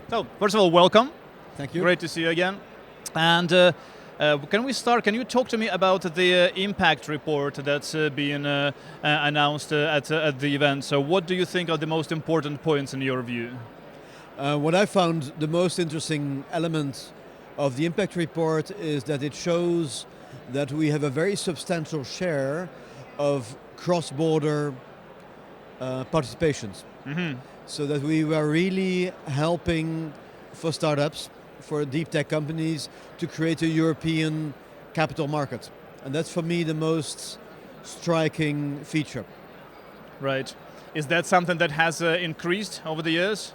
So, first of all, welcome. Thank you. Great to see you again. And can we start? Can you talk to me about the impact report that's being announced at the event? So, what do you think are the most important points in your view? What I found the most interesting element of the impact report is that it shows that we have a very substantial share of cross-border participations. Mm-hmm. So that we were really helping for startups, for deep tech companies to create a European capital market. And that's for me the most striking feature. Right. Is that something that has increased over the years?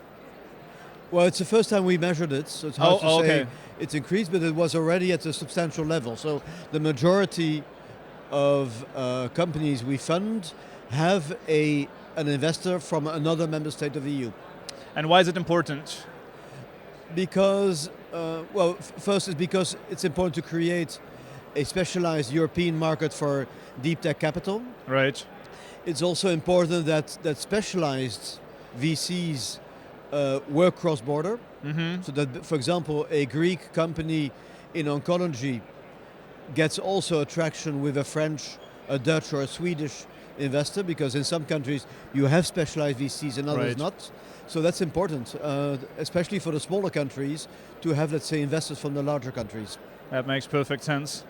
Well, it's the first time we measured it, so it's hard to say okay. it's increased, but it was already at a substantial level. So the majority of companies we fund have an investor from another member state of the EU. And why is it important? Because, first is because it's important to create a specialized European market for deep tech capital. Right. It's also important that specialized VCs work cross-border. Mm-hmm. So that, for example, a Greek company in oncology gets also attraction with a French, a Dutch or a Swedish investor, because in some countries you have specialized VCs and others Right. not. So that's important, especially for the smaller countries, to have, let's say, investors from the larger countries. That makes perfect sense.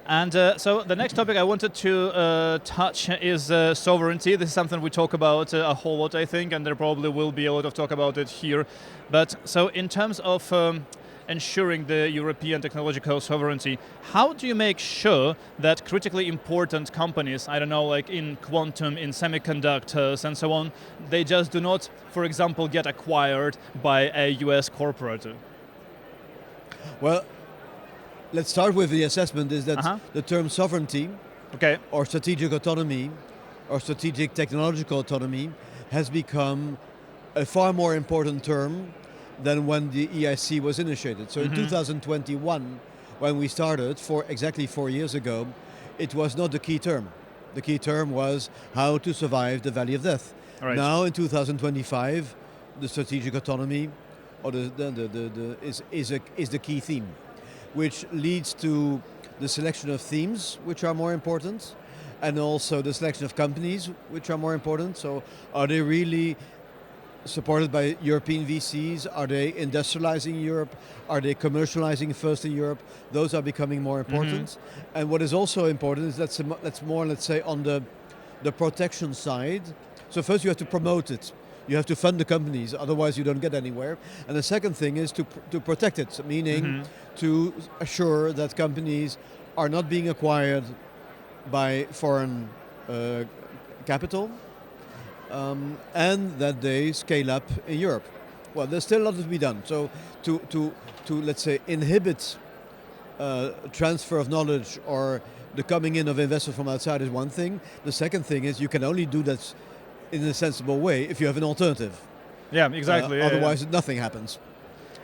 And so the next topic I wanted to touch is sovereignty. This is something we talk about a whole lot, I think, and there probably will be a lot of talk about it here. But so in terms of ensuring the European technological sovereignty, how do you make sure that critically important companies, I don't know, like in quantum, in semiconductors and so on, they just do not, for example, get acquired by a US corporate? Well, let's start with the assessment is that the term sovereignty or strategic autonomy or strategic technological autonomy has become a far more important term than when the EIC was initiated. So in 2021, when we started, exactly 4 years ago, it was not the key term. The key term was how to survive the valley of death. Right. Now in 2025, the strategic autonomy or is the key theme, which leads to the selection of themes, which are more important, and also the selection of companies, which are more important. So are they really supported by European VCs? Are they industrializing Europe? Are they commercializing first in Europe? Those are becoming more important. And what is also important is that's more, let's say, on the protection side. So first you have to promote it. You have to fund the companies, otherwise you don't get anywhere. And the second thing is to protect it, meaning to assure that companies are not being acquired by foreign capital, and that they scale up in Europe. Well, there's still a lot to be done. So to let's say, inhibit transfer of knowledge or the coming in of investors from outside is one thing. The second thing is you can only do that in a sensible way if you have an alternative. Yeah, exactly. Otherwise, nothing happens.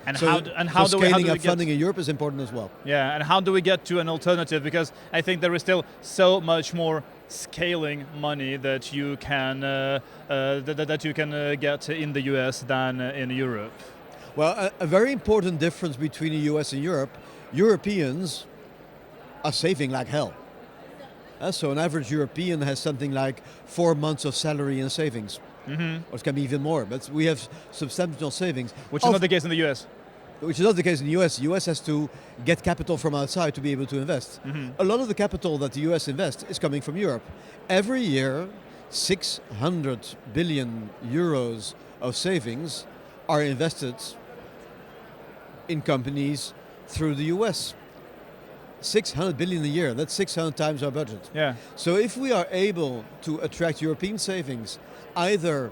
And so how do we scaling up funding in Europe is important as well. Yeah, and how do we get to an alternative? Because I think there is still so much more scaling money that you can get in the US than in Europe. Well, a very important difference between the US and Europe, Europeans are saving like hell. So an average European has something like 4 months of salary in savings. Or it can be even more, but we have substantial savings. Which is not the case in the US. Which is not the case in the US. The US has to get capital from outside to be able to invest. A lot of the capital that the US invests is coming from Europe. Every year, 600 billion euros of savings are invested in companies through the US. 600 billion a year, that's 600 times our budget. Yeah. So if we are able to attract European savings, either,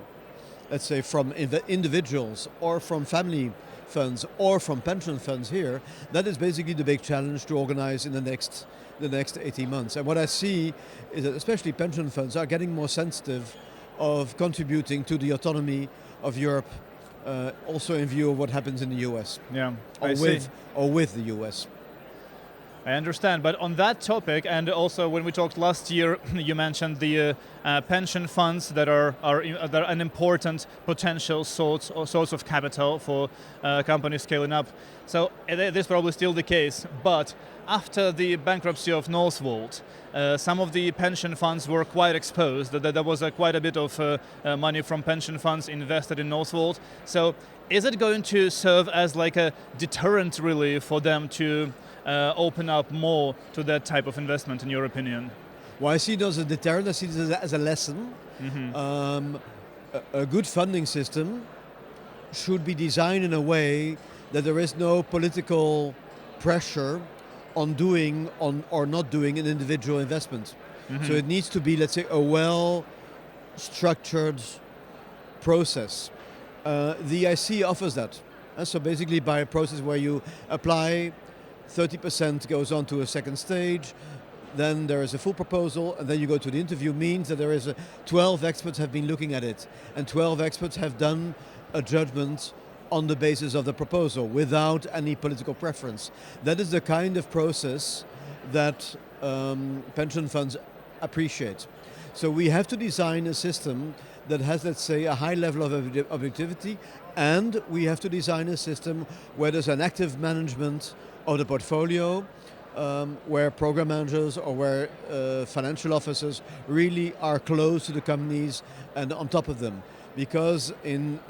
let's say, from individuals or from family funds or from pension funds here, that is basically the big challenge to organize in the next 18 months. And what I see is that especially pension funds are getting more sensitive of contributing to the autonomy of Europe, also in view of what happens in the US. Yeah, or with the US. I understand, but on that topic, and also when we talked last year, you mentioned the pension funds that are an important potential source of capital for companies scaling up. So this is probably still the case, but after the bankruptcy of Northvolt, some of the pension funds were quite exposed. There was quite a bit of money from pension funds invested in Northvolt. So is it going to serve as like a deterrent really for them to open up more to that type of investment, in your opinion? Well, I see it as a deterrent, I see it as a lesson. A good funding system should be designed in a way that there is no political pressure on doing or not doing an individual investment. So it needs to be, let's say, a well-structured process. The EIC offers that. So basically by a process where you apply, 30% goes on to a second stage, then there is a full proposal, and then you go to the interview, means that there is 12 experts have been looking at it, and 12 experts have done a judgment on the basis of the proposal without any political preference. That is the kind of process that pension funds appreciate. So we have to design a system that has, let's say, a high level of objectivity, and we have to design a system where there's an active management of the portfolio, where program managers or where financial officers really are close to the companies and on top of them. Because in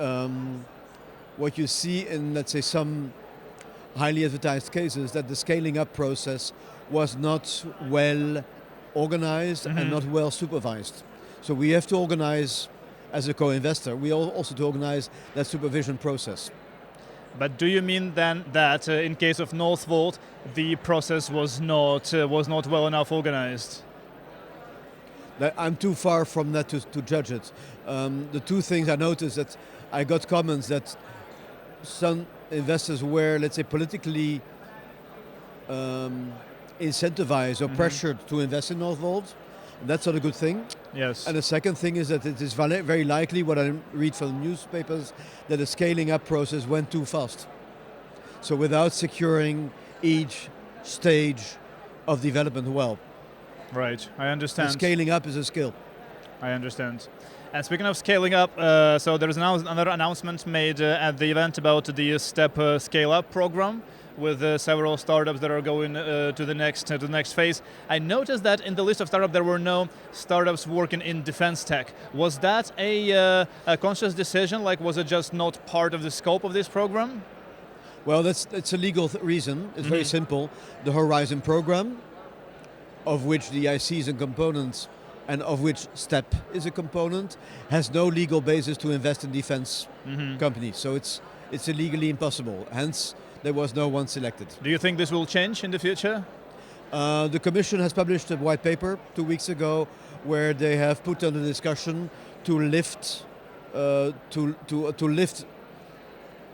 what you see in, let's say, some highly advertised cases, that the scaling up process was not well organized and not well supervised. So we have to organize, as a co-investor, we also to organize that supervision process. But do you mean then that in case of Northvolt, the process was not well enough organized? I'm too far from that to judge it. The two things I noticed, that I got comments that some investors were, let's say, politically incentivized or pressured to invest in Northvolt. That's not a good thing. Yes. And the second thing is that it is very likely, what I read from newspapers, that the scaling up process went too fast. So without securing each stage of development well. Right, I understand. And scaling up is a skill. I understand. And speaking of scaling up, so there's another announcement made at the event about the STEP Scale Up program, with several startups that are going to the next phase. I noticed that in the list of startups there were no startups working in defense tech. Was that a conscious decision? Like, was it just not part of the scope of this program? Well, it's a legal reason. It's very simple. The Horizon program, of which the EIC is a component and of which STEP is a component, has no legal basis to invest in defense companies. So it's illegally impossible. Hence, there was no one selected. Do you think this will change in the future? The Commission has published a white paper 2 weeks ago where they have put under discussion to lift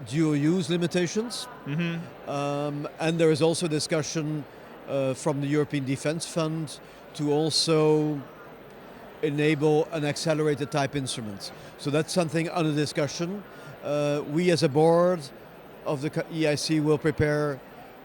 dual use limitations. And there is also discussion from the European Defence Fund to also enable an accelerated type instrument. So that's something under discussion. We as a board of the EIC will prepare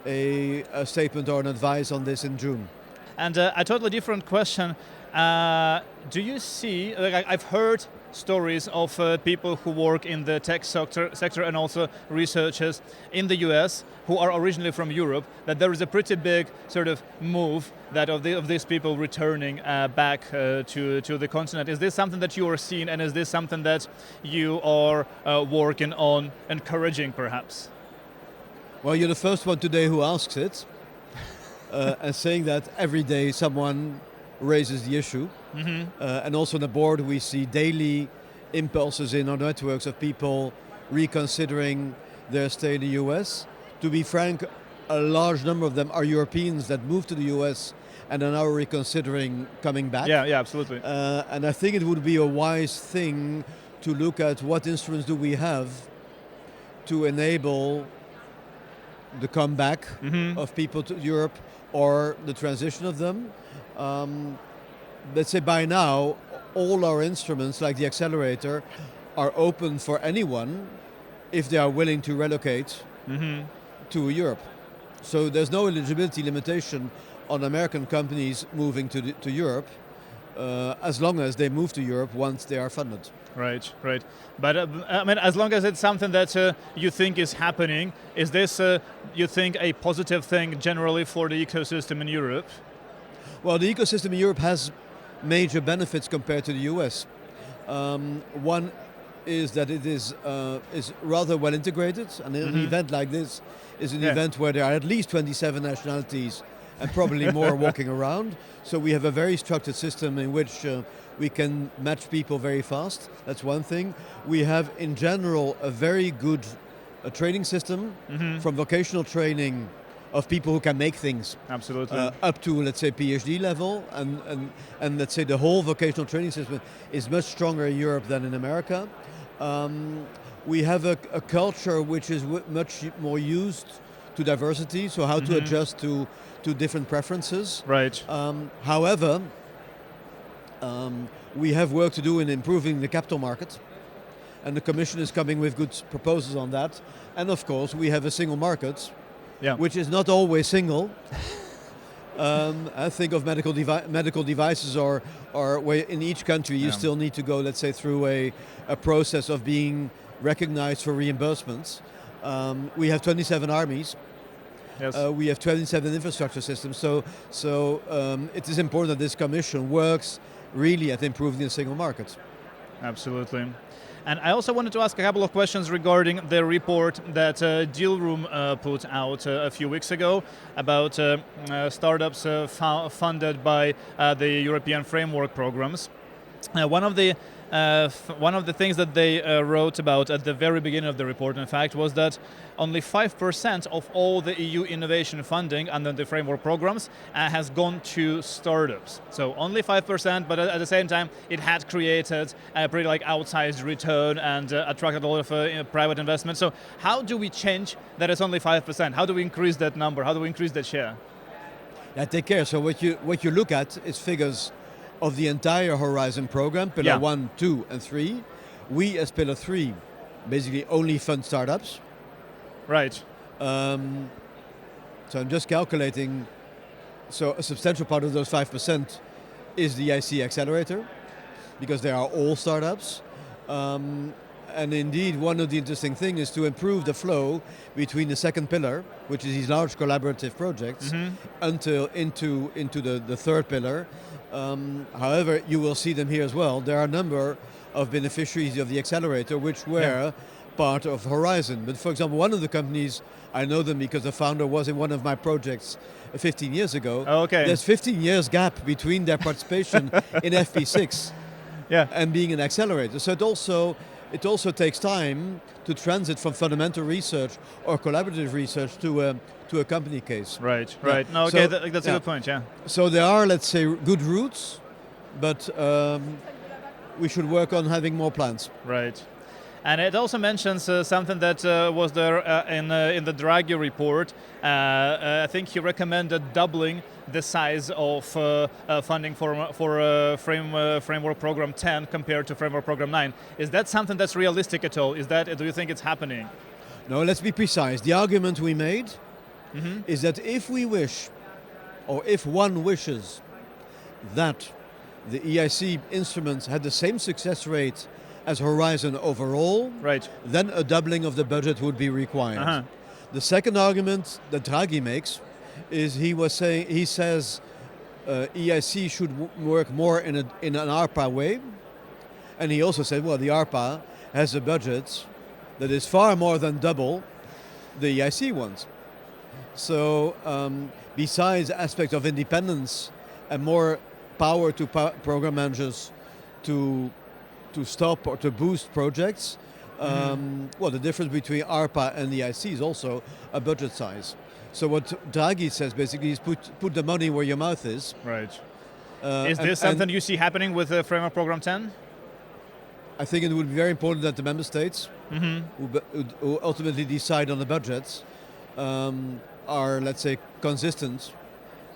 a statement or an advice on this in June. And a totally different question. Do you see, like, I've heard stories of people who work in the tech sector and also researchers in the US who are originally from Europe, that there is a pretty big sort of move that of these people returning back to the continent. Is this something that you are seeing, and is this something that you are working on encouraging perhaps? Well, you're the first one today who asks it, and saying that every day someone raises the issue. And also on the board we see daily impulses in our networks of people reconsidering their stay in the US. To be frank, a large number of them are Europeans that moved to the US and are now reconsidering coming back. Yeah, absolutely. And I think it would be a wise thing to look at what instruments do we have to enable the comeback of people to Europe or the transition of them. Let's say by now, all our instruments, like the accelerator, are open for anyone if they are willing to relocate to Europe. So there's no eligibility limitation on American companies moving to Europe, as long as they move to Europe once they are funded. Right, right. But I mean, as long as it's something that you think is happening, is this, you think, a positive thing generally for the ecosystem in Europe? Well, the ecosystem in Europe has major benefits compared to the US. One is that it is rather well integrated, and an event like this is an event where there are at least 27 nationalities and probably more walking around. So we have a very structured system in which we can match people very fast. That's one thing. We have, in general, a very good training system, from vocational training of people who can make things, absolutely, up to, let's say, PhD level, and let's say the whole vocational training system is much stronger in Europe than in America. We have a culture which is much more used to diversity, so how to adjust to different preferences. Right. However, we have work to do in improving the capital market, and the Commission is coming with good proposals on that. And of course, we have a single market, which is not always single. I think of medical devices, or where in each country you still need to go, let's say, through a process of being recognized for reimbursements. We have 27 armies. Yes. We have 27 infrastructure systems. So it is important that this Commission works really at improving the single market. Absolutely. And I also wanted to ask a couple of questions regarding the report that Deal Room put out a few weeks ago about startups funded by the European framework programs. One of the things that they wrote about at the very beginning of the report, in fact, was that only 5% of all the EU innovation funding under the framework programs has gone to startups. So only 5%, but at the same time, it had created a pretty outsized return and attracted a lot of private investment. So how do we change that it's only 5%? How do we increase that number? How do we increase that share? Yeah, take care. So what you look at is figures of the entire Horizon program, Pillar 1, 2, and 3. We, as Pillar 3, basically only fund startups. Right. So I'm just calculating. So a substantial part of those 5% is the EIC accelerator, because they are all startups. And indeed, one of the interesting things is to improve the flow between the second pillar, which is these large collaborative projects, into the third pillar. However, you will see them here as well. There are a number of beneficiaries of the accelerator which were part of Horizon. But for example, one of the companies, I know them because the founder was in one of my projects 15 years ago. Oh, okay. There's 15 years gap between their participation in FP6 and being an accelerator. So it also takes time to transit from fundamental research or collaborative research to a company case. Right, right. No, okay, that's a good point, So there are, let's say, good routes, but we should work on having more plans. Right. And it also mentions something that was there in the Draghi report. I think he recommended doubling the size of funding for Framework Program 10 compared to Framework Program 9. Is that something that's realistic at all? Do you think it's happening? No, let's be precise. The argument we made is that if we wish, or if one wishes, that the EIC instruments had the same success rate as Horizon overall, then a doubling of the budget would be required. The second argument that Draghi makes is he says EIC should work more in an ARPA way, and he also said, well, the ARPA has a budget that is far more than double the EIC ones. So besides aspects of independence and more power to program managers to stop or to boost projects, well, the difference between ARPA and the EIC is also a budget size. So what Draghi says basically is put the money where your mouth is. Right. Is this something you see happening with Framework Program 10? I think it would be very important that the member states who ultimately decide on the budgets are, let's say, consistent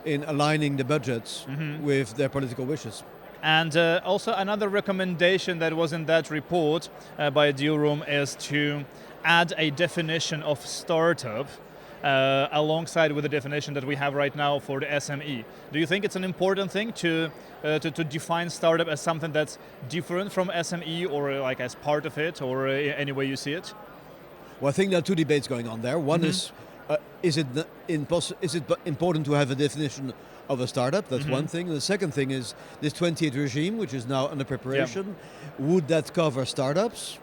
in aligning the budgets with their political wishes. And also another recommendation that was in that report by Deal Room is to add a definition of startup alongside with the definition that we have right now for the SME. Do you think it's an important thing to define startup as something that's different from SME, or like as part of it, or any way you see it? Well, I think there are two debates going on there. One is it important to have a definition of a startup? That's one thing. The second thing is this 28 regime, which is now under preparation. Would that cover startups,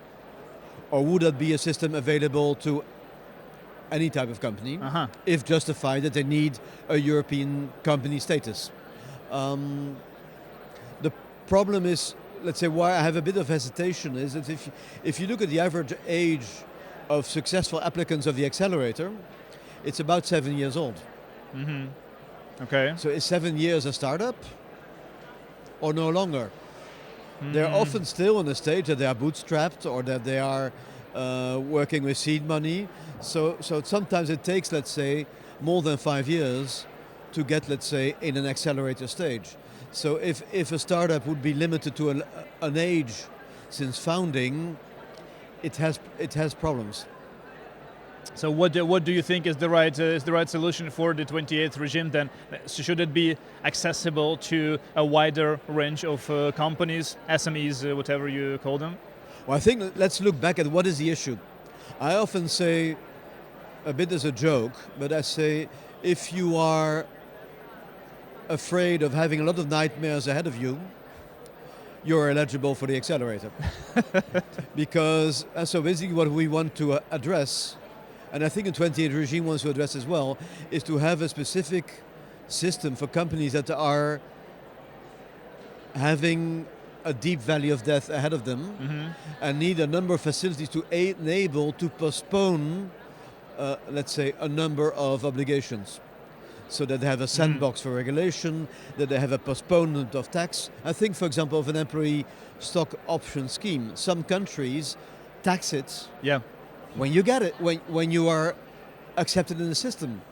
or would that be a system available to any type of company, if justified that they need a European company status? The problem is, let's say, why I have a bit of hesitation is that if you look at the average age of successful applicants of the accelerator, it's about 7 years old. Okay. So is 7 years a startup or no longer? They're often still on the stage that they are bootstrapped or that they are working with seed money. So sometimes it takes, let's say, more than 5 years to get, let's say, in an accelerator stage. So if a startup would be limited to an age since founding, it has problems. So what do you think is the right solution for the 28th regime then? Should it be accessible to a wider range of companies, SMEs, whatever you call them? Well, I think let's look back at what is the issue. I often say, a bit as a joke, but I say, if you are afraid of having a lot of nightmares ahead of you, you're eligible for the accelerator. Because, so basically what we want to address, and I think the 28 regime wants to address as well, is to have a specific system for companies that are having a deep valley of death ahead of them and need a number of facilities to enable to postpone, let's say, a number of obligations. So that they have a sandbox for regulation, that they have a postponement of tax. I think, for example, of an employee stock option scheme. Some countries tax it when you get it, when you are accepted in the system,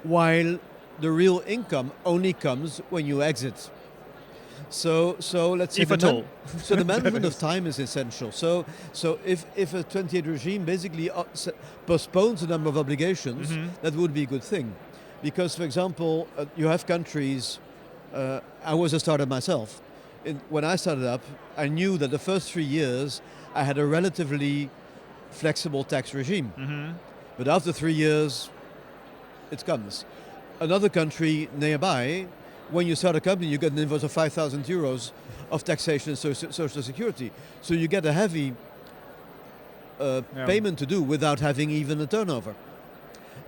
while the real income only comes when you exit. So let's say if at all. So the management of time is essential. So if a 28 regime basically postpones a number of obligations, that would be a good thing. Because, for example, you have countries, I was a startup myself. When I started up, I knew that the first 3 years I had a relatively flexible tax regime. But after 3 years, it comes. Another country nearby, when you start a company, you get an invoice of 5,000 euros of taxation and social security. So you get a heavy payment to do without having even a turnover.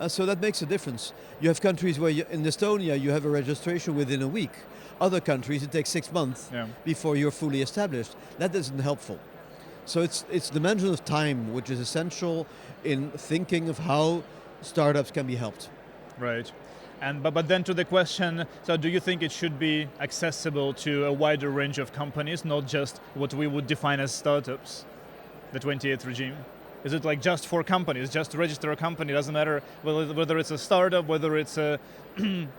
So that makes a difference. You have countries where, in Estonia, you have a registration within a week. Other countries, it takes 6 months before you're fully established. That isn't helpful. So it's the management of time which is essential in thinking of how startups can be helped. Right. But then to the question, so do you think it should be accessible to a wider range of companies, not just what we would define as startups, the 28th regime? Is it like just for companies, just to register a company? It doesn't matter whether it's a startup, whether it's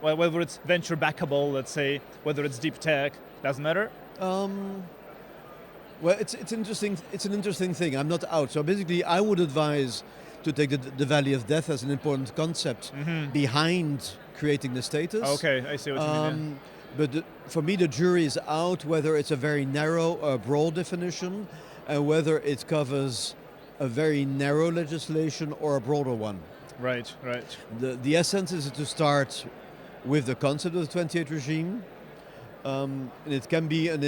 whether it's venture backable, let's say, whether it's deep tech, doesn't matter? Well, it's interesting. It's an interesting thing. I'm not out. So basically, I would advise to take the Valley of Death as an important concept behind creating the status. Okay, I see what you mean. But for me, the jury is out whether it's a very narrow or broad definition, and whether it covers a very narrow legislation or a broader one. Right. The essence is to start with the concept of the 28 regime. And it can be an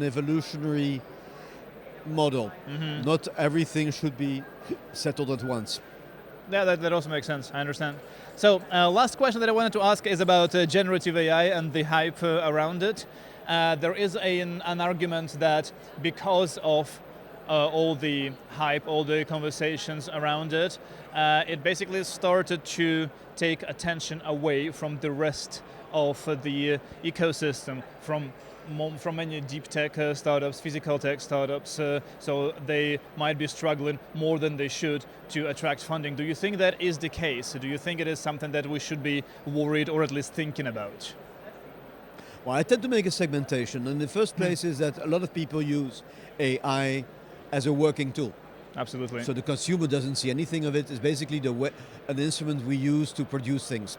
evolutionary model. Not everything should be settled at once. Yeah, that also makes sense. I understand. So, last question that I wanted to ask is about generative AI and the hype around it. There is an argument that because of all the hype, all the conversations around it, it basically started to take attention away from the rest of the ecosystem, from many deep tech startups, physical tech startups, so they might be struggling more than they should to attract funding. Do you think that is the case? Do you think it is something that we should be worried or at least thinking about? Well, I tend to make a segmentation. And the first place is that a lot of people use AI as a working tool. Absolutely. So the consumer doesn't see anything of it. It's basically an instrument we use to produce things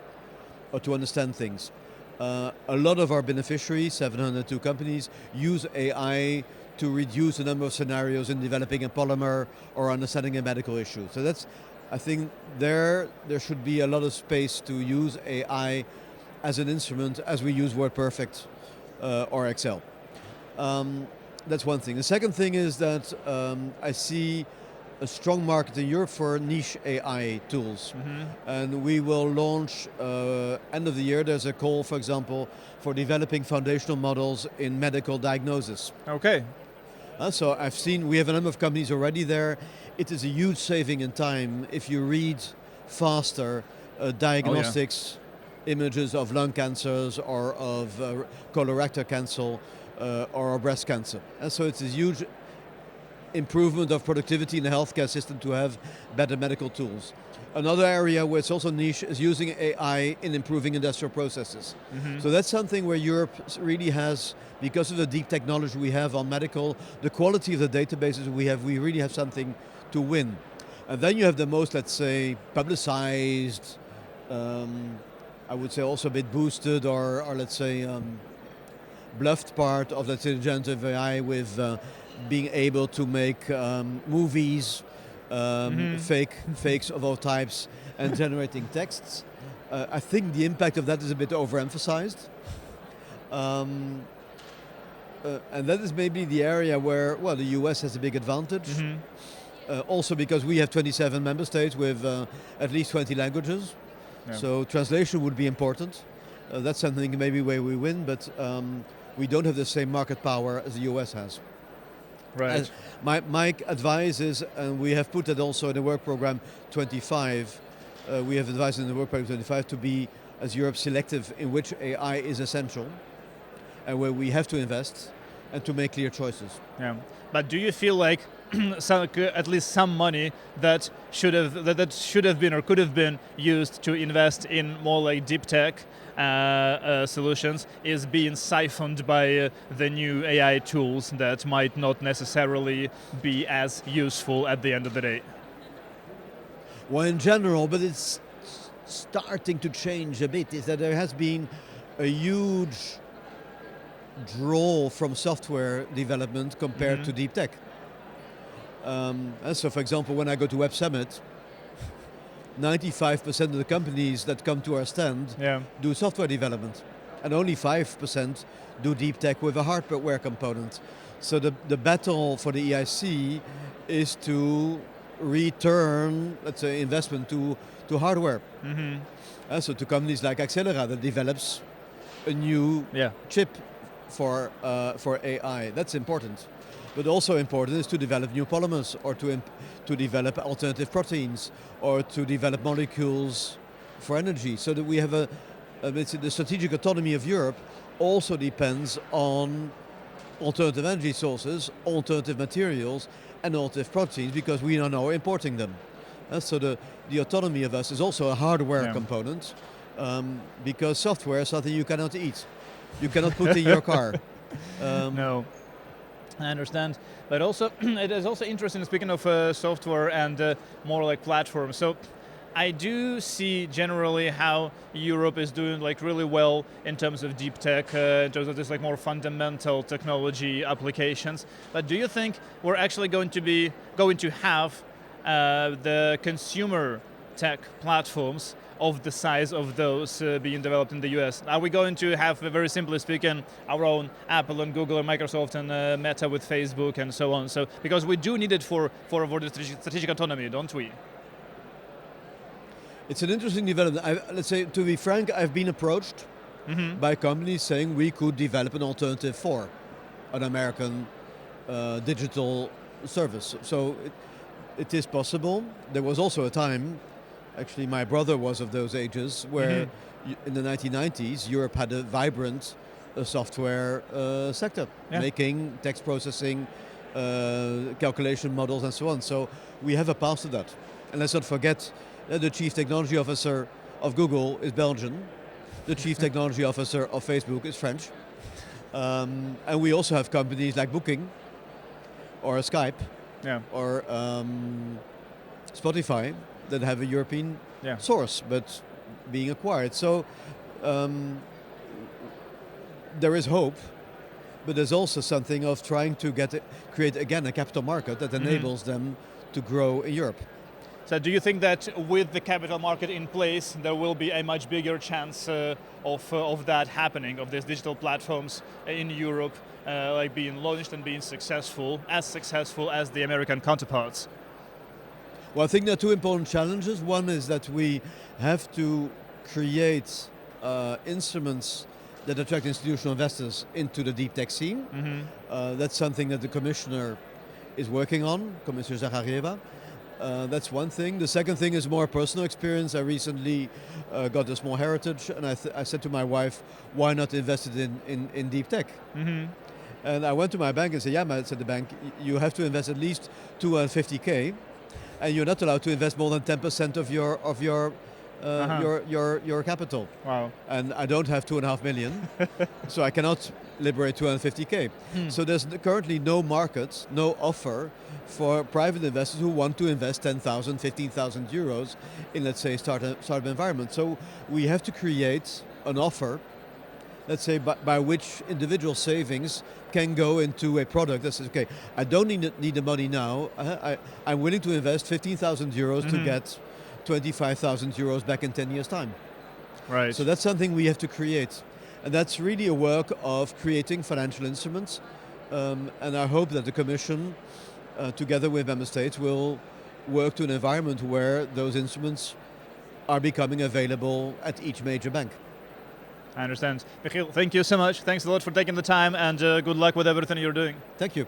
or to understand things. A lot of our beneficiaries, 702 companies, use AI to reduce the number of scenarios in developing a polymer or understanding a medical issue. So that's, I think there should be a lot of space to use AI as an instrument as we use WordPerfect or Excel. That's one thing. The second thing is that I see a strong market in Europe for niche AI tools. And we will launch end of the year. There's a call, for example, for developing foundational models in medical diagnosis. Okay. So I've seen, we have a number of companies already there. It is a huge saving in time if you read faster diagnostics, images of lung cancers or of colorectal cancer or breast cancer. And so it's a huge improvement of productivity in the healthcare system to have better medical tools. Another area where it's also niche is using AI in improving industrial processes. So that's something where Europe really has, because of the deep technology we have on medical, the quality of the databases we really have something to win. And then you have the most, let's say, publicized, I would say also a bit boosted or let's say bluffed part of, let's say, generative AI with being able to make movies, fakes of all types, and generating texts. I think the impact of that is a bit overemphasized. And that is maybe the area where, well, the US has a big advantage. Also because we have 27 member states with at least 20 languages. So translation would be important. That's something maybe where we win, but we don't have the same market power as the US has. Right. My advice is, and we have put it also in the work program 25, we have advised in the work program 25 to be, as Europe, selective in which AI is essential and where we have to invest and to make clear choices. Yeah. But do you feel like at least some money that should have been or could have been used to invest in more like deep tech solutions is being siphoned by the new AI tools that might not necessarily be as useful at the end of the day? Well, in general, but it's starting to change a bit, is that there has been a huge draw from software development compared to deep tech. And so, for example, when I go to Web Summit, 95% of the companies that come to our stand do software development, and only 5% do deep tech with a hardware component. So the battle for the EIC is to return, let's say, investment to hardware. And so to companies like Accelera that develops a new chip for AI. That's important. But also important is to develop new polymers or to develop alternative proteins or to develop molecules for energy, so that we have the strategic autonomy of Europe also depends on alternative energy sources, alternative materials and alternative proteins, because we are now importing them. So the autonomy of us is also a hardware component, because software is something you cannot eat. You cannot put in your car. No. I understand, but also it is also interesting, speaking of software and more like platforms. So I do see generally how Europe is doing like really well in terms of deep tech, in terms of this like more fundamental technology applications. But do you think we're actually going to have the consumer tech platforms of the size of those being developed in the US? Are we going to have, very simply speaking, our own Apple and Google and Microsoft and Meta with Facebook and so on? So because we do need it for the strategic autonomy, don't we? It's an interesting development. Let's say, to be frank, I've been approached by companies saying we could develop an alternative for an American digital service. So it is possible. There was also a time, actually my brother was of those ages, where in the 1990s Europe had a vibrant software sector, making text processing, calculation models and so on. So we have a past of that. And let's not forget the chief technology officer of Google is Belgian, the chief technology officer of Facebook is French. And we also have companies like Booking or Skype or Spotify that have a European source, but being acquired. So there is hope, but there's also something of trying to create again a capital market that enables them to grow in Europe. So do you think that with the capital market in place, there will be a much bigger chance of that happening, of these digital platforms in Europe like being launched and being successful as the American counterparts? Well, I think there are two important challenges. One is that we have to create instruments that attract institutional investors into the deep tech scene. That's something that the commissioner is working on, Commissioner Zaharijeva. That's one thing. The second thing is more personal experience. I recently got a small heritage, and I said to my wife, why not invest it in deep tech? And I went to my bank and said, said the bank, you have to invest at least 250K, and you're not allowed to invest more than 10% of your capital. Wow. And I don't have 2.5 million, so I cannot liberate 250K. So there's currently no market, no offer for private investors who want to invest 10,000, 15,000 euros in, let's say, startup environment. So we have to create an offer, let's say, by which individual savings can go into a product that says, okay, I don't need the money now. I'm willing to invest 15,000 euros to get 25,000 euros back in 10 years' time. Right. So that's something we have to create. And that's really a work of creating financial instruments. And I hope that the Commission, together with member states, will work to an environment where those instruments are becoming available at each major bank. I understand. Michiel, thank you so much. Thanks a lot for taking the time, and good luck with everything you're doing. Thank you.